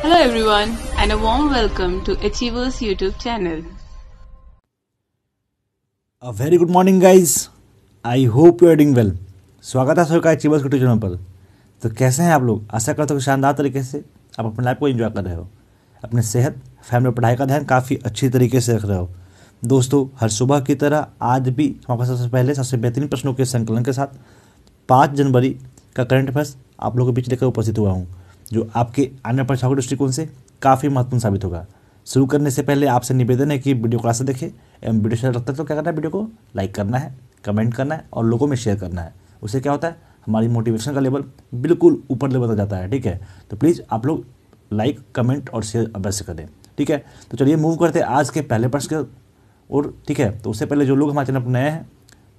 Hello everyone and a warm welcome to Achievers YouTube channel. A very good morning guys. I hope you are doing well. स्वागत है सबका achievers YouTube channel पर। तो कैसे हैं आप लोग? आशा करता हूँ कि शानदार तरीके से आप अपने लाइफ को एंजॉय कर रहे हो, अपने सेहत, फैमिली और पढ़ाई का ध्यान काफ़ी अच्छी तरीके से रख रहे हो। दोस्तों, हर सुबह की तरह आज भी हमारे पास सबसे पहले सबसे बेहतरीन प्रश्नों के संकलन के साथ 5 जनवरी का करंट अफेयर्स आप लोगों के बीच लेकर उपस्थित हुआ हूँ, जो आपके आने वाली परीक्षाओं के दृष्टिकोण से काफ़ी महत्वपूर्ण साबित होगा। शुरू करने से पहले आपसे निवेदन है कि वीडियो क्लास से देखें एवं वीडियो अच्छा लगता है तो क्या करना है, वीडियो को लाइक करना है, कमेंट करना है और लोगों में शेयर करना है। उससे क्या होता है, हमारी मोटिवेशन का लेवल बिल्कुल ऊपर लेवल तक जाता है। ठीक है, तो प्लीज़ आप लोग लाइक, कमेंट और शेयर अवश्य करें। ठीक है, तो चलिए मूव करते हैं आज के पहले प्रश्न के और। ठीक है, तो उससे पहले जो लोग हमारे चैनल पर नए हैं,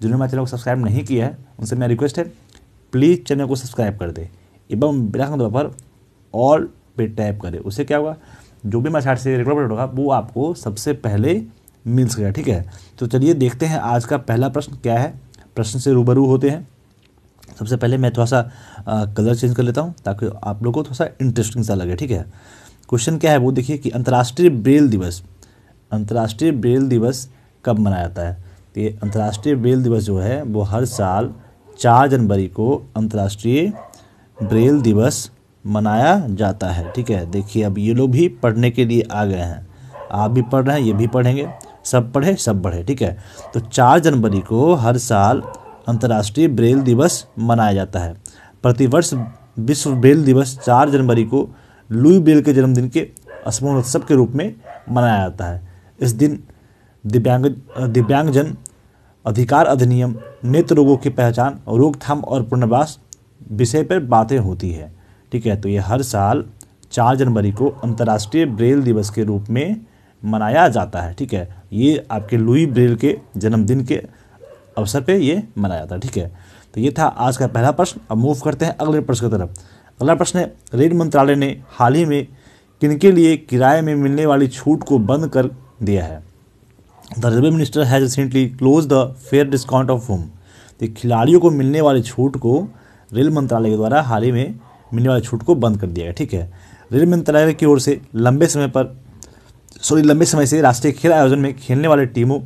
जिन्होंने हमारे चैनल को सब्सक्राइब नहीं किया है, उनसे मेरा रिक्वेस्ट है प्लीज़ चैनल को सब्सक्राइब कर दे एवं बेल आइकन पर ऑल पे टैप करें। उससे क्या होगा, जो भी हमारे साइड से रेगुलर अपडेट होगा वो आपको सबसे पहले मिल सकेगा। ठीक है, तो चलिए देखते हैं आज का पहला प्रश्न क्या है। प्रश्न से रूबरू होते हैं। सबसे पहले मैं थोड़ा सा कलर चेंज कर लेता हूँ ताकि आप लोगों को थोड़ा सा इंटरेस्टिंग सा लगे। ठीक है, क्वेश्चन क्या है वो देखिए कि अंतर्राष्ट्रीय ब्रेल दिवस कब मनाया जाता है। तो ये अंतर्राष्ट्रीय ब्रेल दिवस जो है वो हर साल 4 जनवरी को अंतर्राष्ट्रीय ब्रेल दिवस मनाया जाता है। ठीक है, देखिए अब ये लोग भी पढ़ने के लिए आ गए हैं, आप भी पढ़ रहे हैं, ये भी पढ़ेंगे, सब पढ़े सब बढ़े। ठीक है, तो 4 जनवरी को हर साल अंतर्राष्ट्रीय ब्रेल दिवस मनाया जाता है। प्रतिवर्ष विश्व ब्रेल दिवस 4 जनवरी को लुई ब्रेल के जन्मदिन के स्मरणोत्सव के रूप में मनाया जाता है। इस दिन दिव्यांगजन अधिकार अधिनियम, नेत्र रोगों की पहचान, रोकथाम और पुनर्वास विषय पर बातें होती है। ठीक है, तो ये हर साल 4 जनवरी को अंतर्राष्ट्रीय ब्रेल दिवस के रूप में मनाया जाता है। ठीक है, ये आपके लुई ब्रेल के जन्मदिन के अवसर पे ये मनाया जाता है। ठीक है, तो ये था आज का पहला प्रश्न। अब मूव करते हैं अगले प्रश्न की तरफ। अगला प्रश्न है, रेल मंत्रालय ने हाल ही में किनके लिए किराए में मिलने वाली छूट को बंद कर दिया है। The railway minister has recently close the fair discount of home. तो खिलाड़ियों को मिलने वाली छूट को रेल मंत्रालय के द्वारा हाल ही में मिलने वाली छूट को बंद कर दिया गया। ठीक है, रेल मंत्रालय की ओर से लंबे समय से राष्ट्रीय खेल आयोजन में खेलने वाले टीमों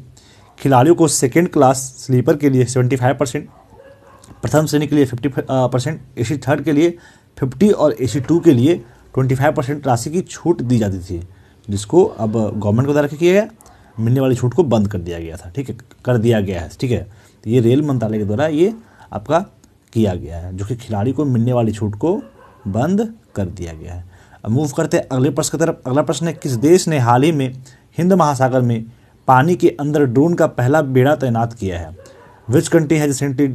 खिलाड़ियों को सेकेंड क्लास स्लीपर के लिए 75%, प्रथम श्रेणी के लिए 50%, AC थर्ड के लिए 50% और AC 2 के लिए 25% राशि की छूट दी जाती थी, जिसको अब गवर्नमेंट के द्वारा क्या किया गया, मिलने वाली छूट को बंद कर दिया गया था। ठीक है, कर दिया गया है। ठीक है, तो ये रेल मंत्रालय के द्वारा ये आपका किया गया है, जो कि खिलाड़ी को मिलने वाली छूट को बंद कर दिया गया है। अब मूव करते हैं अगले प्रश्न की तरफ। अगला प्रश्न है, किस देश ने हाल ही में हिंद महासागर में पानी के अंदर ड्रोन का पहला बेड़ा तैनात किया है। Which country has recently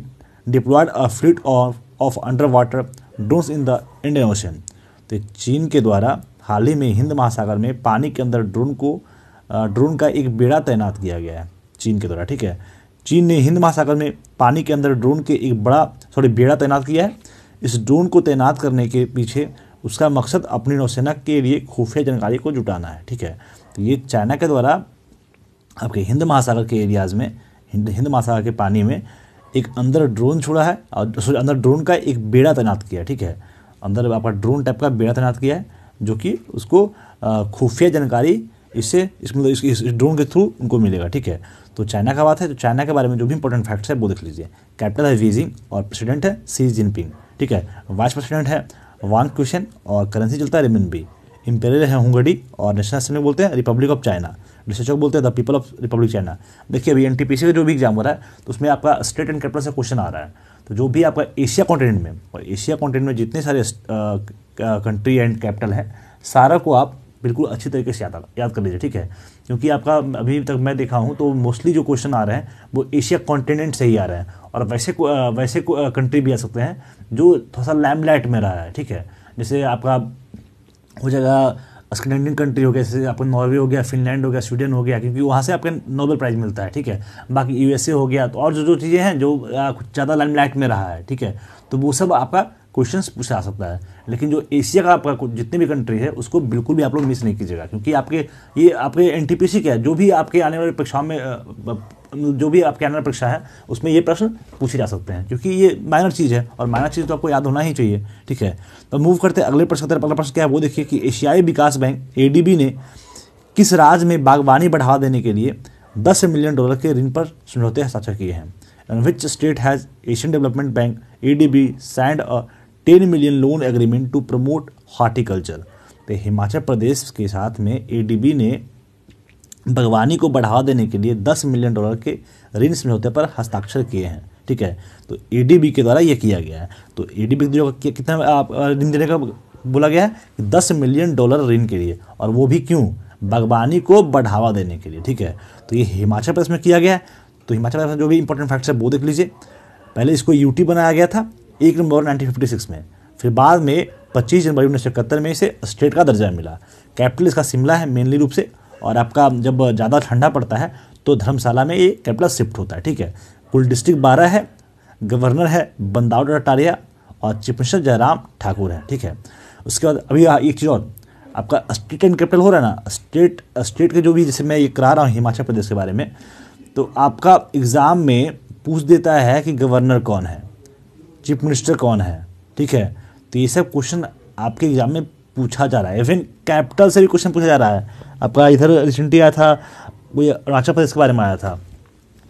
deployed a fleet of underwater drones in the Indian Ocean. तो चीन के द्वारा हाल ही में हिंद महासागर में पानी के अंदर ड्रोन का एक बेड़ा तैनात किया गया है चीन के द्वारा। ठीक है, चीन ने हिंद महासागर में पानी के अंदर ड्रोन के एक बेड़ा तैनात किया है। इस ड्रोन को तैनात करने के पीछे उसका मकसद अपनी नौसेना के लिए खुफिया जानकारी को जुटाना है। ठीक है, तो ये चाइना के द्वारा आपके हिंद महासागर के एरियाज़ में, हिंद महासागर के पानी में एक अंदर ड्रोन छोड़ा है और अंदर ड्रोन का एक बेड़ा तैनात किया है। ठीक है, अंदर आपका ड्रोन टाइप का बेड़ा तैनात किया है, जो कि उसको खुफिया जानकारी इस ड्रोन के थ्रू उनको मिलेगा। ठीक है, तो चाइना का बात है, तो चाइना के बारे में जो भी इंपॉर्टेंट फैक्ट्स है वो देख लीजिए। कैपिटल है बीजिंग और प्रेसिडेंट है शी जिनपिंग। ठीक है, वाइस प्रेसिडेंट है वांग क्वेश्चन और करेंसी चलता है रेमिनबी। इंपेरियल है हंगरी और नेशनल असेंबली बोलते हैं रिपब्लिक ऑफ चाइना। रिसर्चर बोलते हैं the people of Republic China. देखिए अभी NTPC का जो भी एग्जाम हो रहा है तो उसमें आपका स्टेट एंड कैपिटल से क्वेश्चन आ रहा है। तो जो भी आपका एशिया कॉन्टिनेंट में और एशिया कॉन्टिनेंट में जितने सारे कंट्री एंड कैपिटल हैं, सारा को आप बिल्कुल अच्छी तरीके से याद कर लीजिए। ठीक है, क्योंकि आपका अभी तक मैं देखा हूँ तो मोस्टली जो क्वेश्चन आ रहे हैं वो एशिया कॉन्टिनेंट से ही आ रहे हैं, और वैसे कंट्री भी आ सकते हैं जो थोड़ा सा लैमलाइट में रहा है। ठीक है, जैसे आपका हो जाएगा स्कैंडिनेवियन कंट्री हो गया, जैसे आपका नॉर्वे हो गया, फिनलैंड हो गया, स्वीडन हो गया, क्योंकि वहाँ से आपका नोबेल प्राइज़ मिलता है। ठीक है, बाकी USA हो गया, तो और जो चीज़ें हैं जो कुछ ज़्यादा लाइमलाइट में रहा है। ठीक है, तो वो सब आपका क्वेश्चंस पूछा जा सकता है। लेकिन जो एशिया का आपका जितने भी कंट्री है उसको बिल्कुल भी आप लोग मिस नहीं कीजिएगा, क्योंकि आपके एनटीपीसी क्या है, जो भी आपके आने वाली परीक्षाओं में जो भी आपके आने वाली परीक्षा है उसमें ये प्रश्न पूछे जा सकते हैं, क्योंकि ये माइनर चीज़ है और माइनर चीज़ तो आपको याद होना ही चाहिए। ठीक है, तो मूव करते हैं अगले प्रश्न। अगला प्रश्न क्या है वो देखिए कि एशियाई विकास बैंक एडीबी ने किस राज्य में बागवानी बढ़ावा देने के लिए $10 मिलियन के ऋण पर समझौते हस्ताक्षर किए हैं? And which state has Asian Development Bank ADB signed a $10 million loan agreement to promote horticulture? तो हिमाचल प्रदेश के साथ में एडीबी ने बागवानी को बढ़ावा देने के लिए $10 मिलियन के ऋण समझौते पर हस्ताक्षर किए हैं। ठीक है, तो एडीबी के द्वारा ये किया गया है। तो एडीबी जो कितना ऋण देने का बोला गया है? $10 मिलियन ऋण के लिए, और वो भी क्यों? बागवानी को बढ़ावा देने के लिए। ठीक है, तो ये हिमाचल प्रदेश में किया गया है। तो हिमाचल प्रदेश में जो भी इंपॉर्टेंट फैक्ट्स है वो देख लीजिए। पहले इसको यूटी बनाया गया था 1 नवंबर 1956 में, फिर बाद में 25 जनवरी 1971 में इसे स्टेट का दर्जा मिला। कैपिटल इसका शिमला है मेनली रूप से, और आपका जब ज़्यादा ठंडा पड़ता है तो धर्मशाला में ये कैपिटल शिफ्ट होता है। ठीक है, कुल डिस्ट्रिक्ट 12 है, गवर्नर है बंदारू दत्तात्रेय और चीफ मिनिस्टर जयराम ठाकुर है। ठीक है, उसके बाद अभी एक चीज़ और, आपका स्टेट एंड कैपिटल हो रहा है ना, स्टेट के जो भी, जैसे मैं ये करा रहा हूँ हिमाचल प्रदेश के बारे में, तो आपका एग्ज़ाम में पूछ देता है कि गवर्नर कौन है, चीफ मिनिस्टर कौन है। ठीक है, तो ये सब क्वेश्चन आपके एग्जाम में पूछा जा रहा है। इवन कैपिटल से भी क्वेश्चन पूछा जा रहा है। आपका इधर रिसेंटली आया था, कोई अरुणाचल प्रदेश के बारे में आया था,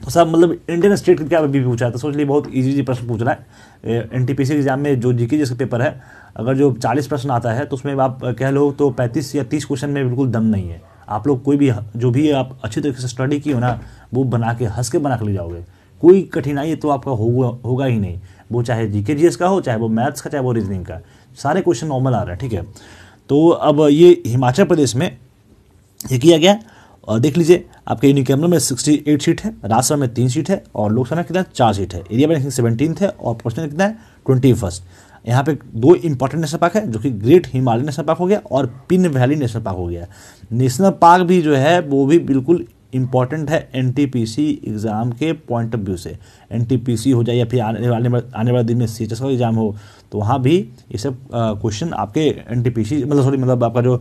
तो सब मतलब इंडियन स्टेट क्या भी पूछा है, तो सोच लिए बहुत इजी प्रश्न पूछ रहा है। एनटीपीसी एग्जाम में जो जीके जिसका पेपर है, अगर जो 40 प्रश्न आता है तो उसमें आप कह लो तो 35 या 30 क्वेश्चन में बिल्कुल दम नहीं है। आप लोग कोई भी जो भी आप अच्छी तरीके से स्टडी की हो ना, वो बना के हंस के बना के ले जाओगे। कोई कठिनाई तो आपका होगा ही नहीं, वो चाहे जीके जीएस का हो, चाहे वो मैथ्स का, चाहे वो रीजनिंग का, सारे क्वेश्चन नॉर्मल आ रहे हैं। ठीक है, तो अब ये हिमाचल प्रदेश में ये किया गया, और देख लीजिए आपके यूनिकैमरल में 68 सीट है, राज्यसभा में 3 सीट है, और लोकसभा में कितना 4 सीट है। एरिया में 17th है, और पर्सनल कितना है 21st। यहाँ पे 2 इंपॉर्टेंट नेशनल पार्क है, जो कि ग्रेट हिमालय नेशनल पार्क हो गया और पिन वैली नेशनल पार्क हो गया। नेशनल पार्क भी जो है वो भी बिल्कुल इंपॉर्टेंट है एनटीपीसी एग्ज़ाम के पॉइंट ऑफ व्यू से। एनटीपीसी हो जाए या फिर आने वाले दिन में सीएचएस का एग्जाम हो, तो वहाँ भी ये सब क्वेश्चन आपके एनटीपीसी मतलब आपका जो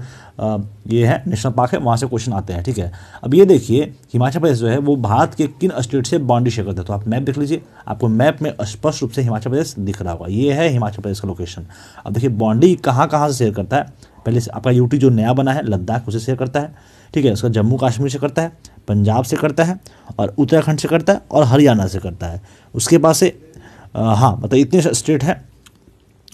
ये है नेशनल पार्क है, वहाँ से क्वेश्चन आते हैं। ठीक है, अब ये देखिए हिमाचल प्रदेश जो है वो भारत के किन स्टेट से बाउंड्री शेयर करता है। तो आप मैप देख लीजिए, आपको मैप में स्पष्ट रूप से हिमाचल प्रदेश दिख रहा होगा। ये है हिमाचल प्रदेश का लोकेशन। अब देखिए बाउंड्री कहाँ कहाँ से शेयर करता है। पहले से आपका यूटी जो नया बना है लद्दाख उसे शेयर करता है। ठीक है, उसका जम्मू कश्मीर से करता है, पंजाब से करता है, और उत्तराखंड से करता है, और हरियाणा से करता है। उसके पास से हाँ मतलब इतने स्टेट है,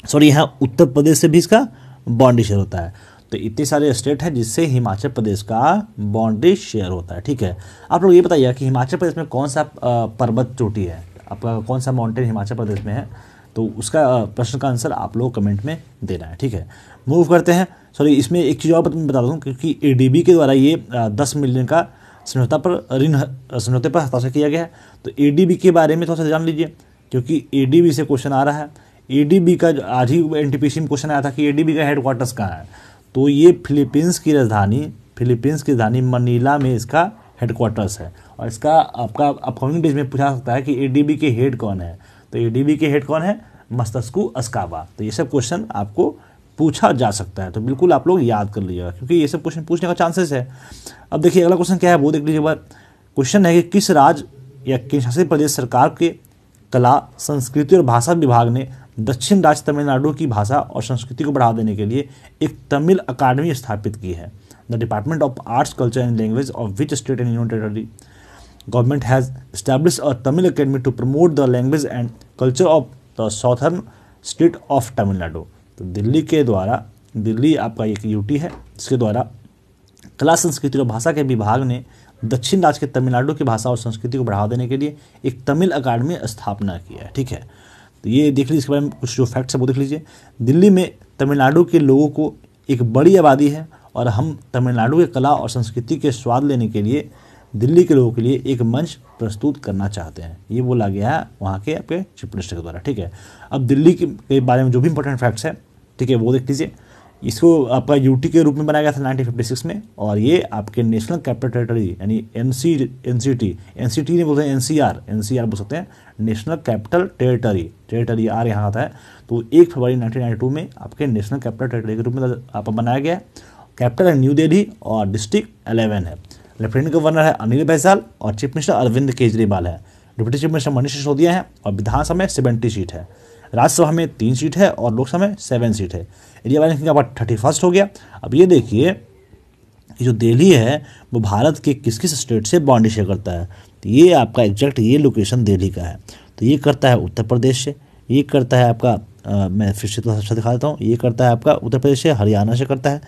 सॉरी यहाँ उत्तर प्रदेश से भी इसका बाउंड्री शेयर होता है। तो इतने सारे स्टेट है जिससे हिमाचल प्रदेश का बाउंड्री शेयर होता है। ठीक है, आप लोग ये बताइए कि हिमाचल प्रदेश में कौन सा पर्वत चोटी है, आपका कौन सा माउंटेन हिमाचल प्रदेश में है, तो उसका प्रश्न का आंसर आप लोग कमेंट में देना है। ठीक है, मूव करते हैं। सॉरी इसमें एक चीज़ और बता दूँ, क्योंकि एडीबी के द्वारा ये 10 मिलियन का समझौते पर हस्ताक्षर किया गया है। तो एडीबी के बारे में थोड़ा सा जान लीजिए, क्योंकि एडीबी से क्वेश्चन आ रहा है। एडीबी का आज ही एनटीपीसी में क्वेश्चन आया था कि एडीबी का हेडक्वार्टर्स कहाँ है, तो ये फिलीपींस की राजधानी मनीला में इसका हेडक्वार्टर्स है। और इसका आपका अपकमिंग डेज में पूछा सकता है कि एडीबी के हेड कौन है, तो एडीबी के हेड कौन है? मस्तस्कू अस्काबा। तो ये सब क्वेश्चन आपको पूछा जा सकता है, तो बिल्कुल आप लोग याद कर लीजिएगा, क्योंकि ये सब क्वेश्चन पूछने का चांसेस है। अब देखिए अगला क्वेश्चन क्या है वो देख लीजिए। क्वेश्चन है कि किस राज्य या केंद्र शासित प्रदेश सरकार के कला, संस्कृति और भाषा विभाग ने दक्षिण राज्य तमिलनाडु की भाषा और संस्कृति को बढ़ावा देने के लिए एक तमिल अकादमी स्थापित की है? The department of arts, culture and language of which state and union territory government has established a Tamil academy to promote the language and culture of the southern state of Tamil Nadu? तो दिल्ली आपका एक यूटी है, जिसके द्वारा कला, संस्कृति और भाषा के विभाग ने दक्षिण राज्य के तमिलनाडु की भाषा और संस्कृति को बढ़ावा देने के लिए एक तमिल अकादमी स्थापना की है। ठीक है, तो ये देख लीजिए, इसके बारे में कुछ जो फैक्ट्स है वो देख लीजिए। दिल्ली में तमिलनाडु के लोगों को एक बड़ी आबादी है, और हम तमिलनाडु के कला और संस्कृति के स्वाद लेने के लिए दिल्ली के लोगों के लिए एक मंच प्रस्तुत करना चाहते हैं। ये बोला गया है वहाँ के आपके चीफ मिनिस्टर के द्वारा। ठीक है, अब दिल्ली के बारे में जो भी इंपॉर्टेंट फैक्ट्स है, ठीक है, वो देख लीजिए। इसको आपका यूटी के रूप में बनाया गया था 1956 में, और ये आपके नेशनल कैपिटल टेरिटरी यानी एनसीटी नहीं बोलते हैं, एनसीआर बोल सकते हैं, नेशनल कैपिटल टेरिटरी आर यहाँ आता है। तो 1 फरवरी 1992 में आपके नेशनल कैपिटल टेरिटरी के रूप में आप बनाया गया है। कैपिटल है न्यू दिल्ली और डिस्ट्रिक्ट 11 है। लेफ्टिनेंट गवर्नर है अनिल बैजल और चीफ मिनिस्टर अरविंद केजरीवाल है। Deputy chief minister Manish Sisodia है और विधानसभा में 70 सीट है। राज्यसभा में 3 सीट है और लोकसभा में 7 सीट है। एरिया वाइज का 31 हो गया। अब ये देखिए, ये जो दिल्ली है वो भारत के किस किस स्टेट से बाउंड्री शेयर करता है। तो ये आपका एग्जैक्ट ये लोकेशन दिल्ली का है। तो ये करता है उत्तर प्रदेश से, ये करता है आपका मैं फिर से तो दिखा देता हूँ, ये करता है आपका उत्तर प्रदेश से, हरियाणा से करता है।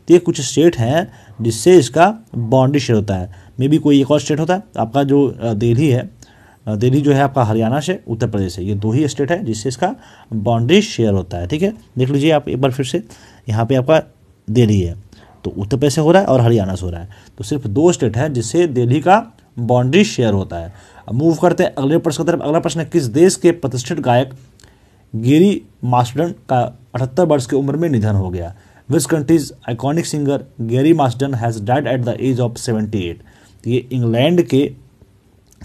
तो ये कुछ स्टेट हैं जिससे इसका बाउंड्री शेयर होता है। मे बी कोई एक और स्टेट होता है। आपका जो दिल्ली है, दिल्ली जो है आपका हरियाणा से, उत्तर प्रदेश से, ये 2 ही स्टेट है जिससे इसका बाउंड्री शेयर होता है। ठीक है, देख लीजिए आप एक बार फिर से, यहाँ पे आपका दिल्ली है तो उत्तर प्रदेश से हो रहा है और हरियाणा से हो रहा है। तो सिर्फ 2 स्टेट है जिससे दिल्ली का बाउंड्री शेयर होता है। अब मूव करते हैं अगले प्रश्न की तरफ। अगला प्रश्न है, किस देश के प्रतिष्ठित गायक गेरी मास्टर्डन का 78 वर्ष की उम्र में निधन हो गया? Which countries iconic singer Gerry Marsden has died at the age of 78? ये इंग्लैंड के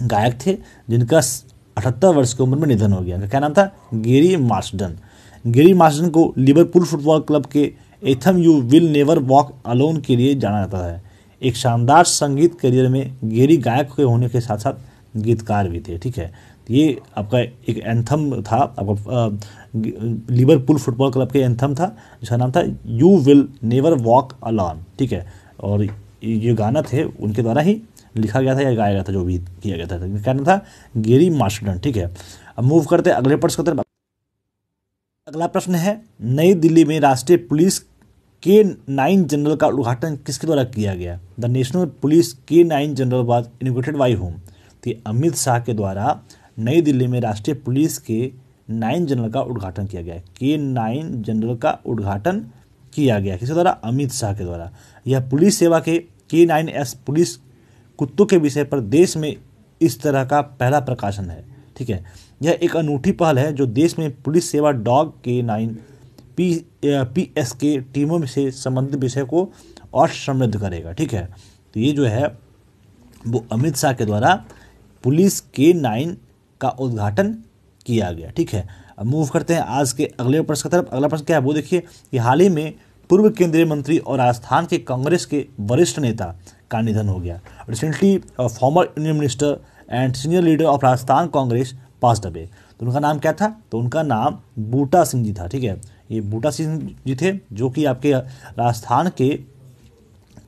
गायक थे जिनका 78 वर्ष की उम्र में निधन हो गया। क्या नाम था? गेरी मास्टर्डन। गेरी मास्टर्डन को लिवरपूल फुटबॉल क्लब के एथम you will never walk alone के लिए जाना जाता है। एक शानदार संगीत करियर में गेरी गायक के होने के साथ साथ गीतकार भी थे। ठीक है, ये आपका एक एंथम था, आपका लिवरपूल फुटबॉल क्लब के एंथम था जिसका नाम था you will never walk alone. ठीक है, और ये गाना थे उनके द्वारा ही लिखा गया था या गाया गया था, जो भी किया गया था। क्या नाम था? गेरी मास्टर्डन। ठीक है, अब मूव करते हैं अगले प्रश्न की तरफ। अगला प्रश्न है, नई दिल्ली में राष्ट्रीय पुलिस K9 जनरल का उद्घाटन किसके द्वारा किया गया? The national police K9 general was inaugurated bye home? तो अमित शाह के द्वारा नई दिल्ली में राष्ट्रीय पुलिस के 9 जनरल का उद्घाटन किया गया। K9 जनरल का उद्घाटन किया गया किसके द्वारा? अमित शाह के द्वारा। यह पुलिस सेवा के K9S पुलिस कुत्तों के विषय पर देश में इस तरह का पहला प्रकाशन है। ठीक है, यह एक अनूठी पहल है जो देश में पुलिस सेवा डॉग K9 PS के टीमों से संबंधित विषय को और समृद्ध करेगा। ठीक है, तो ये जो है वो अमित शाह के द्वारा पुलिस K9 का उद्घाटन किया गया। ठीक है, अब मूव करते हैं आज के अगले प्रश्न की तरफ। अगला प्रश्न क्या है वो देखिए कि हाल ही में पूर्व केंद्रीय मंत्री और राजस्थान के कांग्रेस के वरिष्ठ नेता का निधन हो गया। Recently former union minister and senior leader of Rajasthan Congress passed away. तो उनका नाम क्या था? तो उनका नाम बूटा सिंह जी था। ठीक है, ये बूटा सिंह जी थे जो कि आपके राजस्थान के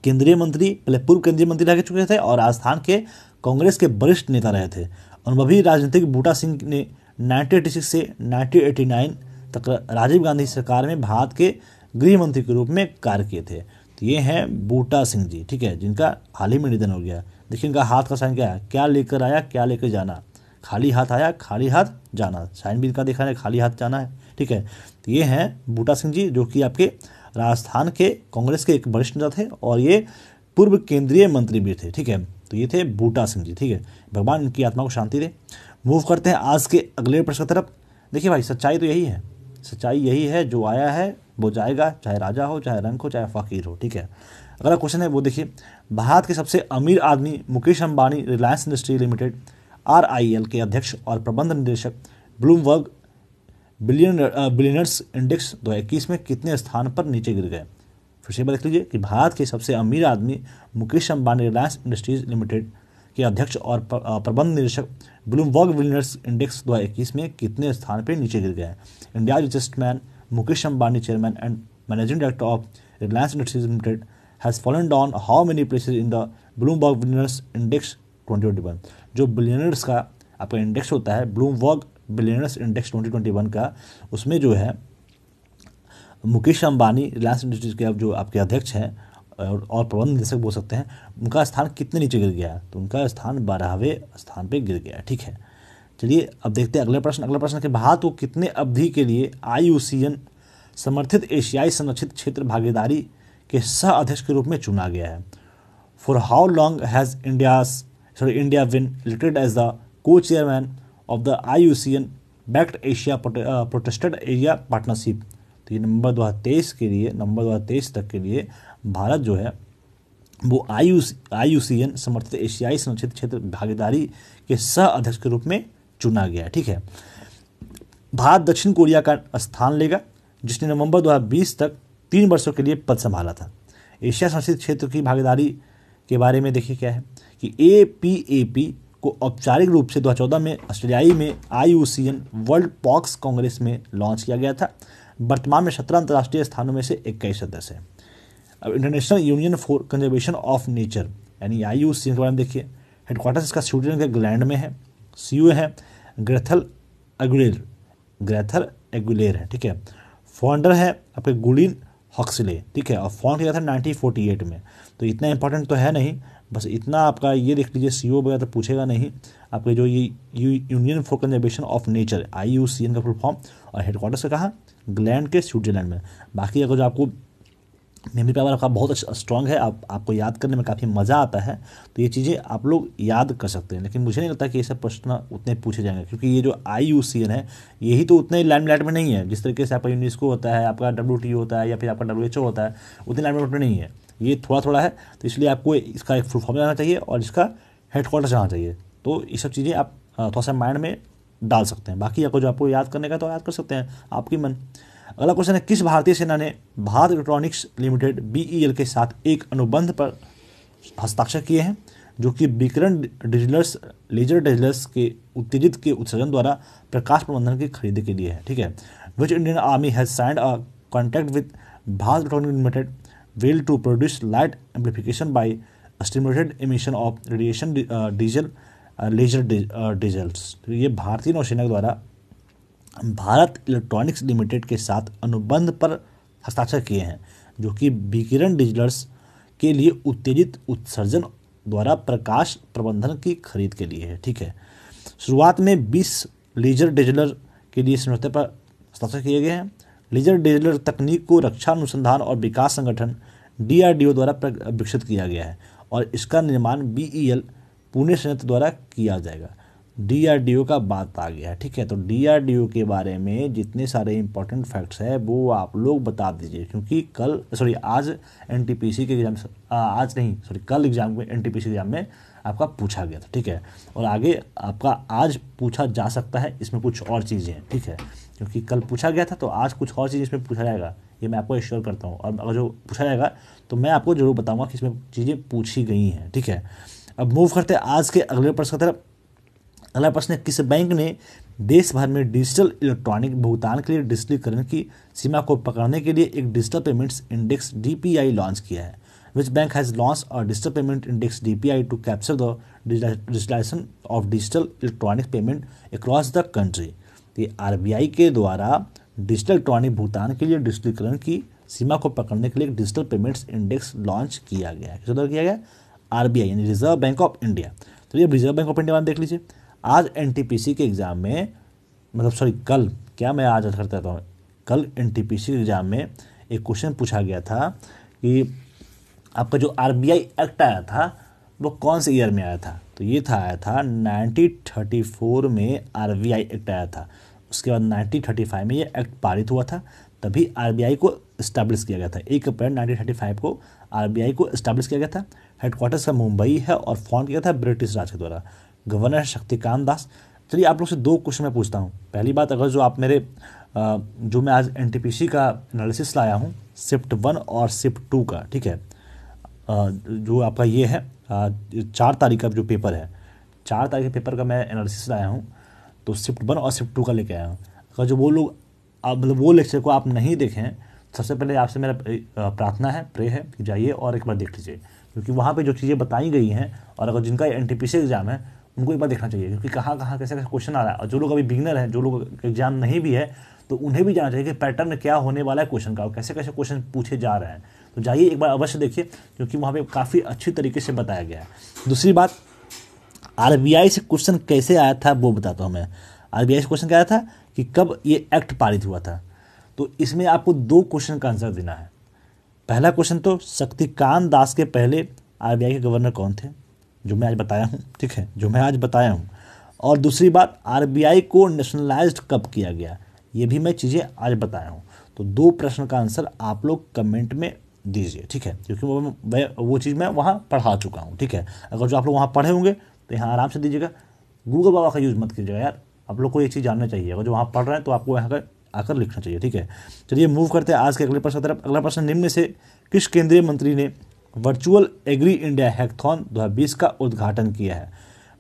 केंद्रीय मंत्री, पहले पूर्व केंद्रीय मंत्री रह चुके थे और राजस्थान के कांग्रेस के वरिष्ठ नेता रहे थे। अनुभवी राजनीतिक बूटा सिंह ने 1986 से 1989 तक राजीव गांधी सरकार में भारत के गृह मंत्री के रूप में कार्य किए थे। तो ये हैं बूटा सिंह जी। ठीक है, जिनका हाल ही में निधन हो गया। देखिए इनका हाथ का साइन क्या है? क्या लेकर आया क्या लेकर जाना, खाली हाथ आया खाली हाथ जाना। साइन भी इनका देखा है, खाली हाथ जाना है। ठीक है, तो ये हैं बूटा सिंह जी जो कि आपके राजस्थान के कांग्रेस के एक वरिष्ठ नेता थे और ये पूर्व केंद्रीय मंत्री भी थे। ठीक है, तो ये थे बूटा सिंह जी। ठीक है, भगवान इनकी आत्मा को शांति दे। मूव करते हैं आज के अगले प्रश्न की तरफ। देखिए भाई, सच्चाई तो यही है, सच्चाई यही है, जो आया है वो जाएगा, चाहे राजा हो, चाहे रंक हो, चाहे फकीर हो। ठीक है, अगला क्वेश्चन है वो देखिए, भारत के सबसे अमीर आदमी Mukesh Ambani Reliance industry limited RIL के अध्यक्ष और प्रबंध निदेशक ब्लूमबर्ग बिलियनर्स इंडेक्स 2021 में कितने स्थान पर नीचे गिर गए? फिर से देख लीजिए कि भारत के सबसे अमीर आदमी मुकेश अंबानी रिलायंस इंडस्ट्रीज लिमिटेड के अध्यक्ष और प्रबंध निदेशक ब्लूमबर्ग बिलियनर्स इंडेक्स 2021 में कितने स्थान पर नीचे गिर गए? India richest man Mukesh Ambani, chairman and managing director of Reliance industries limited, has fallen down how many places in the Bloomberg billionaires index 2021? जो बिलियनर्स का आपका इंडेक्स होता है, ब्लूमबर्ग बिलियनर्स इंडेक्स 2021 का, उसमें जो है मुकेश अंबानी रिलायंस इंडस्ट्रीज के जो आपके अध्यक्ष हैं और प्रबंध निदेशक बोल सकते हैं, उनका स्थान कितने नीचे गिर गया? तो उनका स्थान 12वें स्थान पे गिर गया। ठीक है, चलिए अब देखते हैं अगला प्रश्न। अगला प्रश्न कि भारत को कितने अवधि के लिए IUCN समर्थित एशियाई संरक्षित क्षेत्र भागीदारी के सह अध्यक्ष के रूप में चुना गया है? For how long has India been elected as the cochairman of the IUCN backed Asia protected area partnership? तो तो ये नवंबर 2023 के लिए, नवंबर 2023 तक के लिए भारत जो है वो IUCN समर्थित एशियाई संरक्षित क्षेत्र भागीदारी के सह अध्यक्ष के रूप में चुना गया है। ठीक है, भारत दक्षिण कोरिया का स्थान लेगा, जिसने नवंबर 2020 तक 3 वर्षों के लिए पद संभाला था। एशिया संरक्षित क्षेत्र की भागीदारी के बारे में देखिए क्या है कि APAP को औपचारिक रूप से 2014 में ऑस्ट्रेलियाई में IUCN वर्ल्ड पॉक्स कांग्रेस में लॉन्च किया गया था। वर्तमान में 17 अंतर्राष्ट्रीय स्थानों में से 21 सदस्य हैं। अब international union for conservation of nature यानी IUCN के बारे में देखिए, हेडक्वार्टर्स इसका स्विट्जरलैंड के ग्लैंड में है। CEO है ग्रेथल एगुलेर है। ठीक है, फाउंडर है आपके गुलिन हक्सले। ठीक है, और फाउंड किया था 1948 में। तो इतना इंपॉर्टेंट तो है नहीं, बस इतना आपका ये देख लीजिए, CEO वगैरह तो पूछेगा नहीं। आपके जो ये union for conservation of nature IUCN का फुल फॉर्म, और हेडक्वार्टर्स कहाँ, ग्लैंड के स्विट्जरलैंड में। बाकी अगर जो आपको मेमोरी पावर आपका बहुत स्ट्रांग है, आपको याद करने में काफ़ी मज़ा आता है, तो ये चीज़ें आप लोग याद कर सकते हैं। लेकिन मुझे नहीं लगता कि ये सब प्रश्न उतने पूछे जाएंगे, क्योंकि ये जो IUCN है यही तो उतने लाइमलाइट में नहीं है। जिस तरीके से आपका यूनेस्को होता है, आपका WTO होता है, या फिर आपका WHO होता है, उतने लाइमलाइट में नहीं है। ये थोड़ा थोड़ा है, तो इसलिए आपको इसका एक फुल फॉर्म जाना चाहिए और इसका हेडक्वार्टर जाना चाहिए। तो ये सब चीज़ें आप थोड़ा सा माइंड में डाल सकते हैं। बाकी आपको जो आपको याद करने का तो याद कर सकते हैं, आपकी मन। अगला क्वेश्चन है, किस भारतीय सेना ने भारत इलेक्ट्रॉनिक्स लिमिटेड BEL के साथ एक अनुबंध पर हस्ताक्षर किए हैं, जो कि विकिरण डिजिटल्स लेजर डिजिटल्स के उत्तेजित के उत्सर्जन द्वारा प्रकाश प्रबंधन की खरीद के लिए है। ठीक है, which Indian army has signed a contract with Bharat electronics limited will to produce light amplification by stimulated emission of radiation laser diesels। तो ये भारतीय नौसेना द्वारा भारत इलेक्ट्रॉनिक्स लिमिटेड के साथ अनुबंध पर हस्ताक्षर किए हैं, जो कि विकिरण डिजिटल्स के लिए उत्तेजित उत्सर्जन द्वारा प्रकाश प्रबंधन की खरीद के लिए है। ठीक है, शुरुआत में 20 लेजर डिजिटल के लिए समझौते पर हस्ताक्षर किए गए हैं। लेजर डिजिटल तकनीक को रक्षा अनुसंधान और विकास संगठन DRDO द्वारा विकसित किया गया है, और इसका निर्माण BEL पुणे संयंत्र द्वारा किया जाएगा। DRDO का बात आ गया है। ठीक है, तो DRDO के बारे में जितने सारे इंपॉर्टेंट फैक्ट्स है वो आप लोग बता दीजिए, क्योंकि आज NTPC के एग्जाम, कल एग्जाम में NTPC एग्जाम में आपका पूछा गया था। ठीक है, और आगे आपका आज पूछा जा सकता है, इसमें कुछ और चीज़ें हैं। ठीक है, क्योंकि कल पूछा गया था तो आज कुछ और चीज़ इसमें पूछा जाएगा, ये मैं आपको एश्योर करता हूँ। और अगर जो पूछा जाएगा तो मैं आपको जरूर बताऊंगा कि इसमें चीज़ें पूछी गई हैं। ठीक है, अब मूव करते हैं आज के अगले प्रश्न की तरफ। अगला प्रश्न है, किस बैंक ने देश भर में डिजिटल इलेक्ट्रॉनिक भुगतान के लिए डिजिटलीकरण की सीमा को पकड़ने के लिए एक digital payments index DPI launch किया है। Which bank has launch a digital payment index DPI to capture the digitalization of digital electronic payment across the country. ये RBI के द्वारा डिजिटल इलेक्ट्रॉनिक भुगतान के लिए डिजिटलीकरण की सीमा को पकड़ने के लिए एक डिजिटल पेमेंट्स इंडेक्स लॉन्च किया गया है। किस द्वारा किया गया? RBI यानी रिजर्व बैंक ऑफ इंडिया। तो ये रिजर्व बैंक ऑफ इंडिया देख लीजिए। आज NTPC के एग्जाम में कल NTPC के एग्जाम में एक क्वेश्चन पूछा गया था कि आपका जो RBI एक्ट आया था वो कौन से ईयर में आया था। तो ये आया था 1934 में RBI एक्ट आया था। उसके बाद 1935 में ये एक्ट पारित हुआ था, तभी RBI को इस्टेब्लिश किया गया था। 1 अप्रैल 1935 को RBI को इस्टेब्लिश किया गया था। हेडक्वार्टर्स का मुंबई है और फॉर्म किया था ब्रिटिश राज के द्वारा। गवर्नर शक्तिकांत दास। चलिए आप लोग से 2 क्वेश्चन मैं पूछता हूँ। पहली बात, अगर जो आप मेरे जो मैं आज NTPC का एनालिसिस लाया हूँ शिफ्ट 1 और शिफ्ट 2 का, ठीक है, जो आपका ये है 4 तारीख का जो पेपर है, 4 तारीख के पेपर का मैं एनालिसिस लाया हूँ, तो शिफ्ट 1 और शिफ्ट 2 का लेके आया हूँ। अगर जो वो लोग वो लेक्चर को आप नहीं देखें, सबसे पहले आपसे मेरा प्रार्थना है, प्रे है कि जाइए और एक बार देख लीजिए, क्योंकि वहाँ पे जो चीज़ें बताई गई हैं और अगर जिनका NTPC एग्जाम है उनको एक बार देखना चाहिए, क्योंकि कहाँ कहाँ कैसे कैसे क्वेश्चन आ रहा है। और जो लोग अभी बिगिनर हैं, जो लोग एग्जाम नहीं भी है, तो उन्हें भी जाना चाहिए कि पैटर्न क्या होने वाला है क्वेश्चन का और कैसे कैसे क्वेश्चन पूछे जा रहे हैं। तो जाइए एक बार अवश्य देखिए, क्योंकि वहाँ पे काफ़ी अच्छी तरीके से बताया गया है। दूसरी बात, RBI से क्वेश्चन कैसे आया था वो बताता हूँ मैं। RBI से क्वेश्चन क्या आया था कि कब ये एक्ट पारित हुआ था। तो इसमें आपको 2 क्वेश्चन का आंसर देना है। पहला क्वेश्चन तो शक्तिकांत दास के पहले RBI के गवर्नर कौन थे, जो मैं आज बताया हूँ, ठीक है, जो मैं आज बताया हूँ। और दूसरी बात, RBI को नेशनलाइज्ड कब किया गया, ये भी मैं चीज़ें आज बताया हूँ। तो 2 प्रश्न का आंसर आप लोग कमेंट में दीजिए, ठीक है, क्योंकि वो चीज़ मैं वहाँ पढ़ा चुका हूँ, ठीक है। अगर जो आप लोग वहाँ पढ़े होंगे तो यहाँ आराम से दीजिएगा, गूगल बाबा का यूज़ मत कीजिएगा यार, आप लोग को ये चीज़ जानना चाहिए। अगर जो वहाँ पढ़ रहे हैं तो आपको यहाँ पर आकर लिखना चाहिए, ठीक है। चलिए मूव करते हैं आज के अगले प्रश्न की तरफ। अगला प्रश्न, निम्न में से किस केंद्रीय मंत्री ने वर्चुअल एग्री इंडिया हैकाथॉन 2020 का उद्घाटन किया है?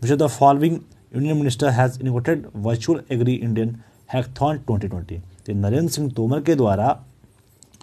Which of the following union minister has innovated virtual agri Indian hackathon 2020? तो नरेंद्र सिंह तोमर के द्वारा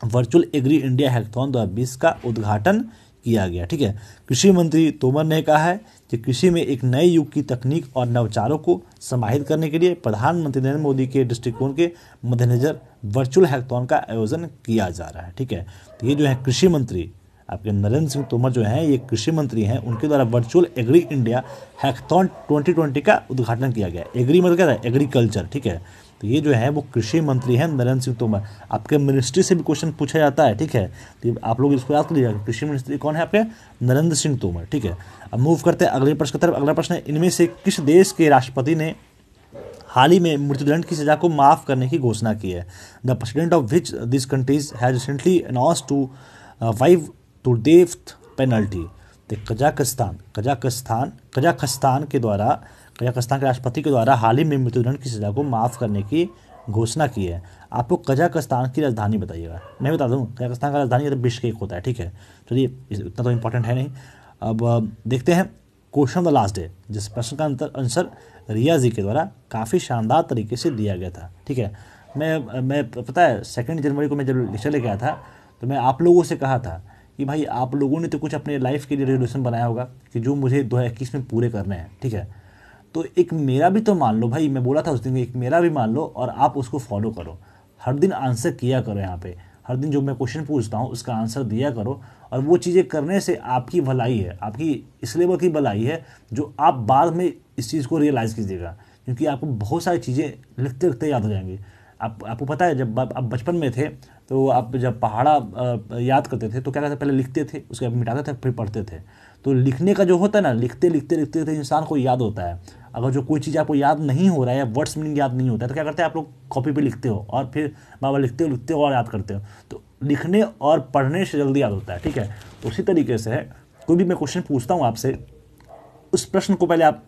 वर्चुअल एग्री इंडिया हैकाथॉन 2020 का उद्घाटन किया गया, ठीक है। कृषि मंत्री तोमर ने कहा है कि कृषि में एक नए युग की तकनीक और नवाचारों को समाहित करने के लिए प्रधानमंत्री नरेंद्र मोदी के दृष्टिकोण के मद्देनजर वर्चुअल हैकाथॉन का आयोजन किया जा रहा है, ठीक है। तो ये जो है कृषि मंत्री आपके नरेंद्र सिंह तोमर जो हैं, ये कृषि मंत्री हैं, उनके द्वारा वर्चुअल एग्री इंडिया हैकाथॉन 2020 का उद्घाटन किया गया। एग्री मतलब क्या था? एग्रीकल्चर, ठीक है। तो ये जो है वो कृषि मंत्री हैं नरेंद्र सिंह तोमर। आपके मिनिस्ट्री से भी क्वेश्चन पूछा जाता है, ठीक है, तो आप लोग इसको याद कर लीजिएगा, कृषि मिनिस्ट्री कौन है आपके? नरेंद्र सिंह तोमर, ठीक है। अब मूव करते हैं अगले प्रश्न की तरफ। अगला प्रश्न है, इनमें से किस देश के राष्ट्रपति ने हाल ही में मृत्युदंड की सजा को माफ़ करने की घोषणा की है? The president of which this countries has recently announced to waive to death penalty? तो कजाकिस्तान के राष्ट्रपति के द्वारा हाल ही में मृत्युदंड की सजा को माफ़ करने की घोषणा की है। आपको कजाकिस्तान की राजधानी बताइएगा, मैं बता दूं कजाकिस्तान का राजधानी बिश्केक होता है, ठीक है। चलिए इतना तो इंपॉर्टेंट है नहीं। अब देखते हैं क्वेश्चन द लास्ट डे, जिस प्रश्न का आंसर रिया जी के द्वारा काफ़ी शानदार तरीके से दिया गया था, ठीक है। मैं पता है 2 जनवरी को मैं जब लेक्चर लेके आया था तो मैं आप लोगों से कहा था कि भाई आप लोगों ने तो कुछ अपने लाइफ के लिए रेजोल्यूशन बनाया होगा कि जो मुझे 2021 में पूरे करने हैं, ठीक है। तो एक मेरा भी तो मान लो भाई, मैं बोला था उस दिन, एक मेरा भी मान लो और आप उसको फॉलो करो। हर दिन आंसर किया करो, यहाँ पे हर दिन जो मैं क्वेश्चन पूछता हूँ उसका आंसर दिया करो। और वो चीज़ें करने से आपकी भलाई है, आपकी इस लेवल की भलाई है जो आप बाद में इस चीज़ को रियलाइज़ कीजिएगा, क्योंकि आपको बहुत सारी चीज़ें लिखते लिखते याद हो जाएंगी। आपको पता है जब आप बचपन में थे तो आप जब पहाड़ा याद करते थे तो क्या करते, पहले लिखते थे, उसके बाद मिटाते थे, फिर पढ़ते थे। तो लिखने का जो होता है ना, लिखते लिखते इंसान को याद होता है। अगर जो कोई चीज़ आपको याद नहीं हो रहा है या वर्ड्स मीनिंग याद नहीं होता है तो क्या करते हैं आप लोग, कॉपी पे लिखते हो और फिर बाबा लिखते हो और याद करते हो। तो लिखने और पढ़ने से जल्दी याद होता है, ठीक है। तो उसी तरीके से है, कोई भी मैं क्वेश्चन पूछता हूँ आपसे, उस प्रश्न को पहले आप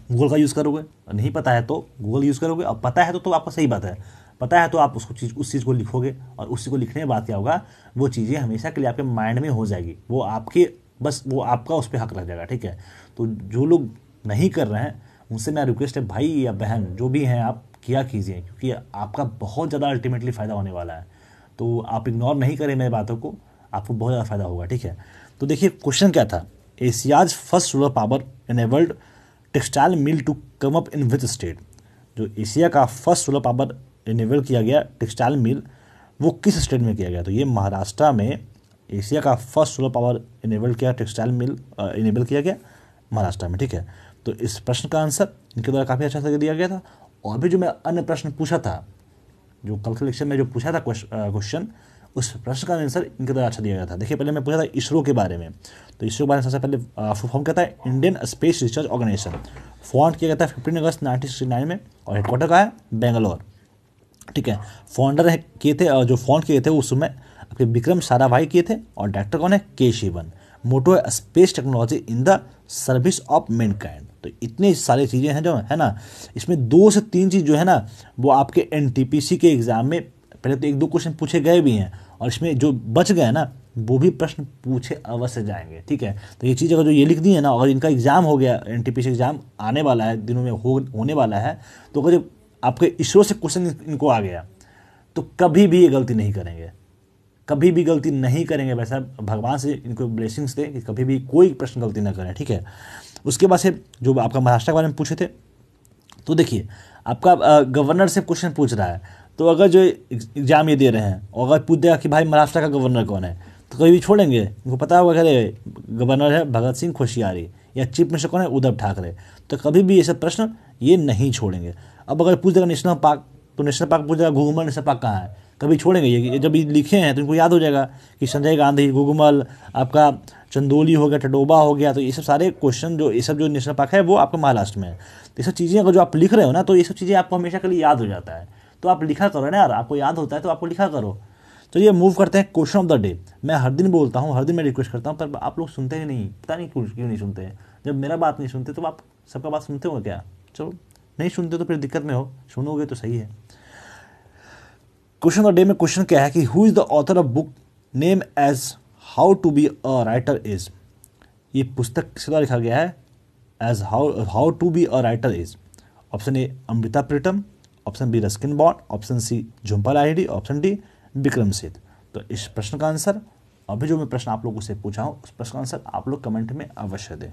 गूगल का यूज़ करोगे, नहीं पता है तो गूगल यूज़ करोगे, और पता है तो आपका सही बात है, पता है तो आप उस चीज़ को लिखोगे, और उसी को लिखने के बाद क्या होगा, वो चीज़ें हमेशा के लिए आपके माइंड में हो जाएगी, वो आपका उस पर हक रह जाएगा, ठीक है। तो जो लोग नहीं कर रहे हैं उनसे मेरा रिक्वेस्ट है, भाई या बहन जो भी हैं, आप किया कीजिए, क्योंकि आपका बहुत ज़्यादा अल्टीमेटली फ़ायदा होने वाला है। तो आप इग्नोर नहीं करें मेरी बातों को, आपको बहुत ज़्यादा फ़ायदा होगा, ठीक है। तो देखिए क्वेश्चन क्या था, Asia's first solar power enabled textile mill to come up in which state? जो एशिया का फर्स्ट सोलर पावर इनेबल किया गया टेक्सटाइल मिल, वो किस स्टेट में किया गया? तो ये महाराष्ट्र में एशिया का फर्स्ट सोलर पावर इनेबल किया टेक्सटाइल मिल इनेबल किया गया महाराष्ट्र में, ठीक है। तो इस प्रश्न का आंसर इनके द्वारा काफ़ी अच्छा से दिया गया था। और भी जो मैं अन्य प्रश्न पूछा था, जो कल के लेक्चर में जो पूछा था क्वेश्चन, उस प्रश्न का आंसर इनके द्वारा अच्छा दिया गया था। देखिए पहले मैं पूछा था इसरो के बारे में, तो इसरो के बारे में सबसे पहले फॉर्म क्या था, Indian space research organisation. Found किया गया था 15 अगस्त 1969 में, और हेडक्वार्टर का है बेंगलोर, ठीक है। फाउंडर किए थे, और जो फाउंड किए थे उस समय आपके विक्रम साराभाई किए थे, और डायरेक्टर कौन है, के शिवन। मोटो है space technology in the service of Mankind. तो इतनी सारी चीज़ें हैं जो है ना, इसमें 2 से 3 चीज़ जो है ना वो आपके NTPC के एग्जाम में पहले तो 1-2 क्वेश्चन पूछे गए भी हैं, और इसमें जो बच गए ना वो भी प्रश्न पूछे अवश्य जाएंगे, ठीक है। तो ये चीज़ अगर जो ये लिख दी है ना, अगर इनका एग्जाम हो गया, NTPC एग्जाम आने वाला है, दिनों में होने वाला है, तो अगर जब आपके इसरो से क्वेश्चन इनको आ गया तो कभी भी ये गलती नहीं करेंगे, कभी भी गलती नहीं करेंगे। वैसा भगवान से इनको ब्लेसिंग्स दे कि कभी भी कोई प्रश्न गलती ना करें, ठीक है। उसके बाद से जो आपका महाराष्ट्र के बारे में पूछे थे, तो देखिए आपका गवर्नर से क्वेश्चन पूछ रहा है, तो अगर जो एग्जाम ये दे रहे हैं और अगर पूछ देगा कि भाई महाराष्ट्र का गवर्नर कौन है, तो कभी भी छोड़ेंगे? इनको पता होगा कि गवर्नर है भगत सिंह कोश्यारी, या चीफ मिनिस्टर कौन है, उद्धव ठाकरे। तो कभी भी ये सब प्रश्न ये नहीं छोड़ेंगे। अब अगर पूछ देगा नेशनल पार्क, तो नेशनल पार्क पूछ देगा घुघुमल नेशनल पार्क कहाँ है, कभी छोड़ेंगे? ये जब ये लिखे हैं तो इनको याद हो जाएगा कि संजय गांधी, घुघुमल, आपका चंदौली हो गया, टडोबा हो गया। तो ये सब सारे क्वेश्चन जो ये सब जो नेशनल पार्क है वो आपका महाराष्ट्र में है। तो ये सब चीज़ें अगर जो आप लिख रहे हो ना, तो ये सब चीज़ें आपको हमेशा के लिए याद हो जाता है। तो आप लिखा करो ना यार, आपको याद होता है तो आपको लिखा करो। चलिए मूव करते हैं क्वेश्चन ऑफ द डे। मैं हर दिन बोलता हूँ, हर दिन मैं रिक्वेस्ट करता हूँ, पर आप लोग सुनते ही नहीं, पता नहीं क्यों नहीं सुनते हैं। जब मेरा बात नहीं सुनते तो आप सबका बात सुनते हो क्या? चलो नहीं सुनते तो फिर दिक्कत में हो, सुनोगे तो सही है। क्वेश्चन ऑफ द डे में क्वेश्चन क्या है कि who is the author of book name as how to be a writer is. ये पुस्तक किस द्वारा लिखा गया है? As how to be a writer is. Option A Amrita Pritam, option B Ruskin Bond, option C Jhumpa Lahiri, option D Vikram Seth. तो इस प्रश्न का आंसर, अभी जो मैं प्रश्न आप लोगों से पूछा हूँ उस प्रश्न का आंसर आप लोग कमेंट में अवश्य दें।